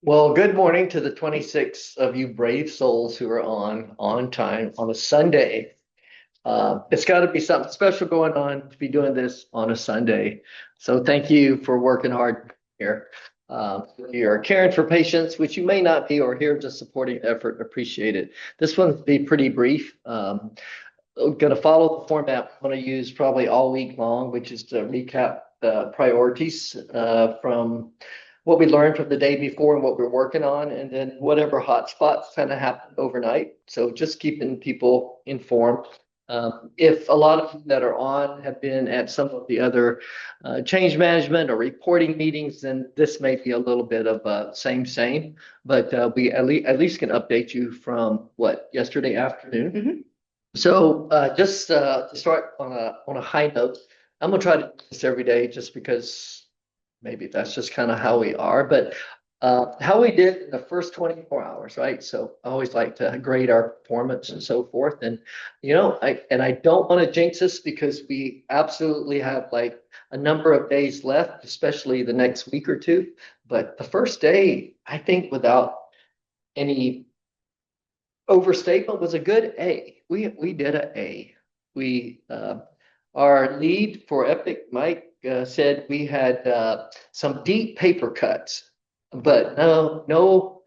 Well, good morning to the 26 of you brave souls who are on time on a Sunday. It's got to be something special going on to be doing this on a Sunday. So thank you for working hard here. You're caring for patients, which you may not be, or here's a supporting effort. Appreciate it. This one's be pretty brief. Going to follow the format I'm going to use probably all week long, which is to recap the priorities from what we learned from the day before and what we're working on, and then whatever hotspots kind of happened overnight. So just keeping people informed. If a lot of them that are on have been at some of the other change management or reporting meetings, then this may be a little bit of same, but we at least can update you from what yesterday afternoon. So just to start on a high note, I'm gonna try to do this every day just because maybe that's just kind of how we are. But how we did in the first 24 hours, right? So I always like to grade our performance and so forth. And I don't want to jinx us because we absolutely have like a number of days left, especially the next week or two. But the first day, I think without any overstatement was a good A. We did a A. We Our lead for Epic, Mike, said we had some deep paper cuts, but no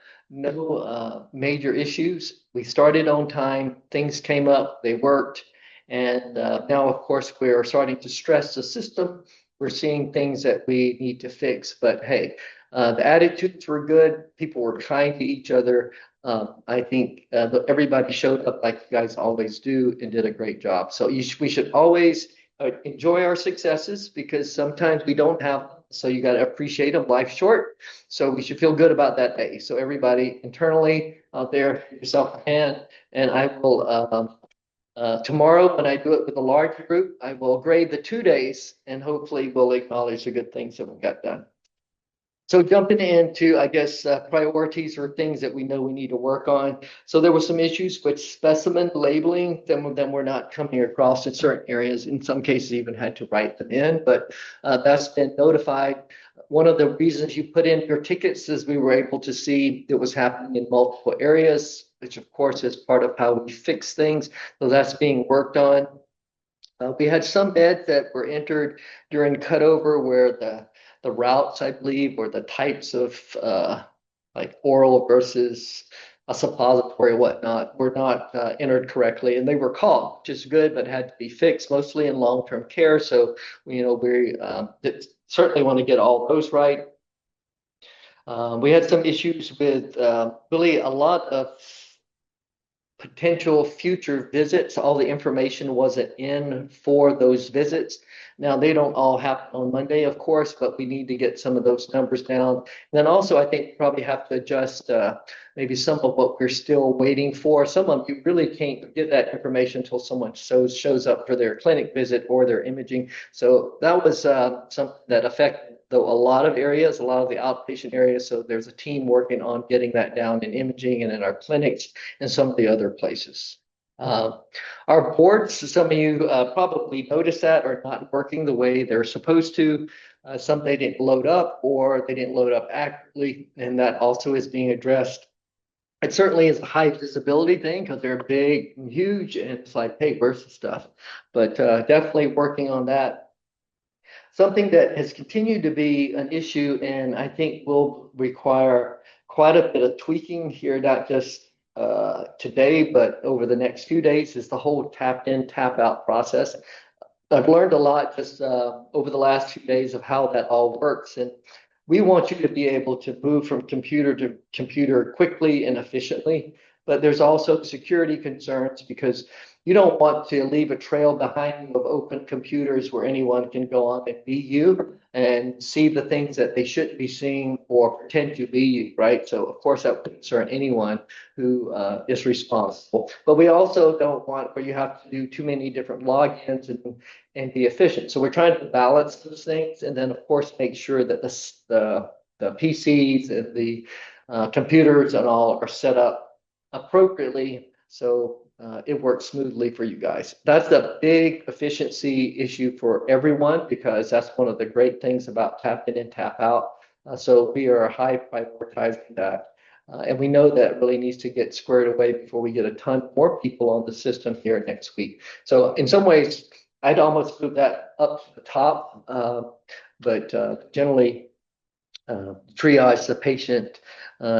major issues. We started on time. Things came up. They worked, and now, of course, we're starting to stress the system. We're seeing things that we need to fix. But hey, the attitudes were good. People were kind to each other. I think everybody showed up like you guys always do and did a great job. So we should always enjoy our successes because sometimes we don't have them. So you got to appreciate them. Life's short. So we should feel good about that day. So everybody internally out there, give yourself a hand. And I will, tomorrow when I do it with a large group, I will grade the 2 days and hopefully we'll acknowledge the good things that we got done. So jumping into, I guess, priorities or things that we know we need to work on. So there were some issues with specimen labeling. Some of them were not coming across in certain areas. In some cases, even had to write them in, but that's been notified. One of the reasons you put in your tickets is we were able to see it was happening in multiple areas, which of course is part of how we fix things. So that's being worked on. We had some beds that were entered during cutover where the routes, I believe, or the types of like oral versus a suppository or whatnot were not entered correctly, and they were called, which is good, but had to be fixed, mostly in long-term care. So we certainly want to get all those right. We had some issues with really a lot of potential future visits. All the information wasn't in for those visits. Now, they don't all happen on Monday, of course, but we need to get some of those numbers down. And then also, I think probably have to adjust maybe some of what we're still waiting for. Some of you really can't get that information until someone shows up for their clinic visit or their imaging. So that was something that affected though a lot of areas, a lot of the outpatient areas. So there's a team working on getting that down in imaging and in our clinics and some of the other places. Our boards, some of you probably noticed that, are not working the way they're supposed to. Some they didn't load up or they didn't load up accurately, and that also is being addressed. It certainly is a high visibility thing because they're big and huge, and it's like, hey, where's the stuff? But definitely working on that. Something that has continued to be an issue, and I think will require quite a bit of tweaking here, not just today, but over the next few days, is the whole tap in, tap out process. I've learned a lot just over the last few days of how that all works. And we want you to be able to move from computer to computer quickly and efficiently. But there's also security concerns because you don't want to leave a trail behind you of open computers where anyone can go on and be you and see the things that they shouldn't be seeing or pretend to be you, right? So, of course, that would concern anyone who is responsible. But we also don't want where you have to do too many different logins and be efficient. So we're trying to balance those things, and then of course make sure that the PCs and the computers and all are set up appropriately so it works smoothly for you guys. That's a big efficiency issue for everyone because that's one of the great things about tap in and tap out. So we are high prioritizing that. And we know that really needs to get squared away before we get a ton more people on the system here next week. So in some ways, I'd almost move that up to the top, but generally triage the patient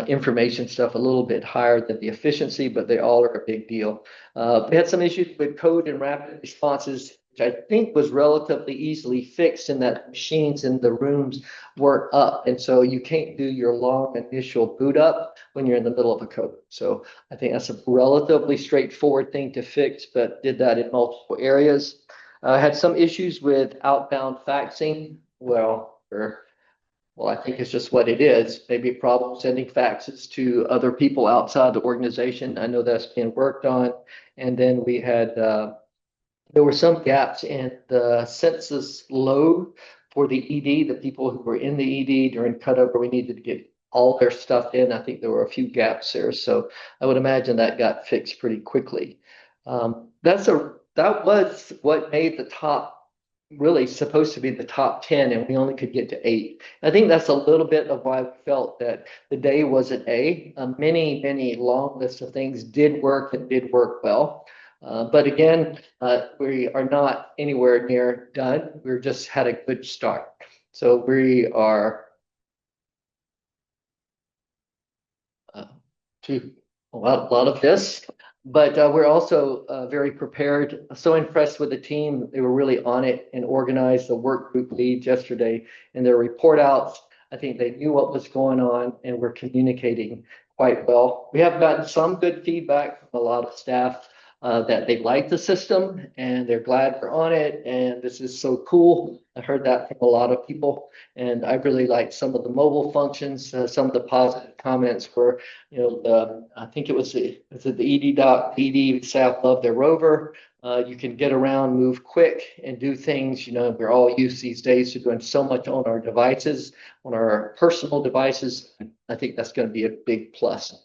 information stuff a little bit higher than the efficiency, but they all are a big deal. We had some issues with code and rapid responses, which I think was relatively easily fixed in that machines in the rooms were up. And so you can't do your long initial boot up when you're in the middle of a code. So I think that's a relatively straightforward thing to fix, but did that in multiple areas. Had some issues with outbound faxing. Well, I think it's just what it is. Maybe a problem sending faxes to other people outside the organization. I know that's being worked on. And then we had, there were some gaps in the census load for the ED, the people who were in the ED during cutover. We needed to get all their stuff in. I think there were a few gaps there. So I would imagine that got fixed pretty quickly. That was what made the top really supposed to be the top 10, and we only could get to 8. I think that's a little bit of why we felt that the day was an A. Many long lists of things did work and did work well. But again, we are not anywhere near done. We're just had a good start. So we are to a lot of this. But we're also very prepared. So impressed with the team. They were really on it and organized the work group leads yesterday in their report outs. I think they knew what was going on and were communicating quite well. We have gotten some good feedback from a lot of staff that they like the system and they're glad we're on it. And this is so cool. I heard that from a lot of people. And I really like some of the mobile functions. Some of the positive comments were, I think it was the ED doc, ED staff love their rover. You can get around, move quick, and do things. We're all used these days to doing so much on our devices, on our personal devices. I think that's going to be a big plus.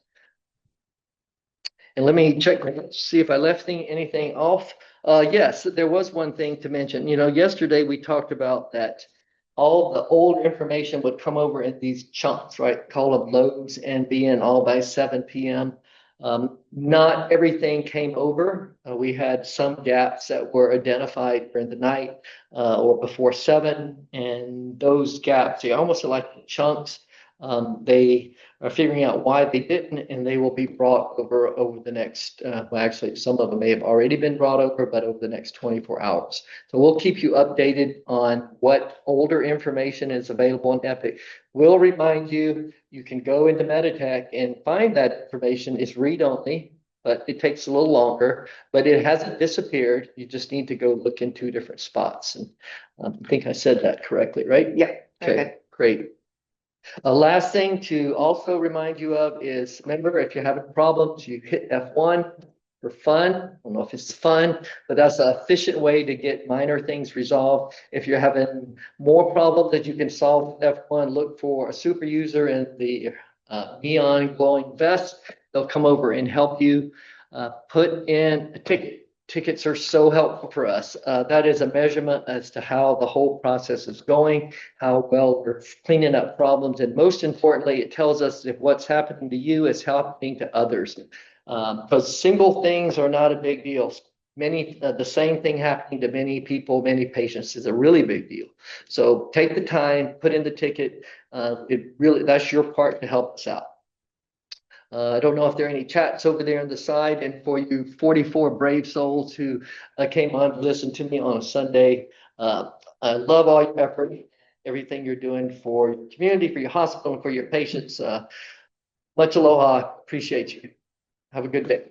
And let me check, see if I left anything off. Yes, there was one thing to mention. Yesterday we talked about that all the old information would come over in these chunks, right? Call them loads and be in all by 7 p.m. Not everything came over. We had some gaps that were identified during the night or before 7, and those gaps, they almost like chunks. They are figuring out why they didn't, and they will be brought over the next, well, actually, some of them may have already been brought over, but over the next 24 hours. So we'll keep you updated on what older information is available in Epic. We'll remind you, you can go into Meditech and find that information. It's read-only, but it takes a little longer, but it hasn't disappeared. You just need to go look in 2 different spots. And I think I said that correctly, right? Yeah. Okay. Great. Last thing to also remind you of is, remember, if you're having problems, you hit F1 for fun. I don't know if it's fun, but that's an efficient way to get minor things resolved. If you're having more problems that you can solve with F1, look for a super user in the neon glowing vest. They'll come over and help you put in a ticket. Tickets are so helpful for us. That is a measurement as to how the whole process is going, how well we're cleaning up problems, and most importantly, it tells us if what's happening to you is happening to others. Because single things are not a big deal. The same thing happening to many people, many patients is a really big deal. So take the time, put in the ticket. That's your part to help us out. I don't know if there are any chats over there on the side, and for you 44 brave souls who came on to listen to me on a Sunday, I love all your effort, everything you're doing for your community, for your hospital, and for your patients. Much aloha. Appreciate you. Have a good day.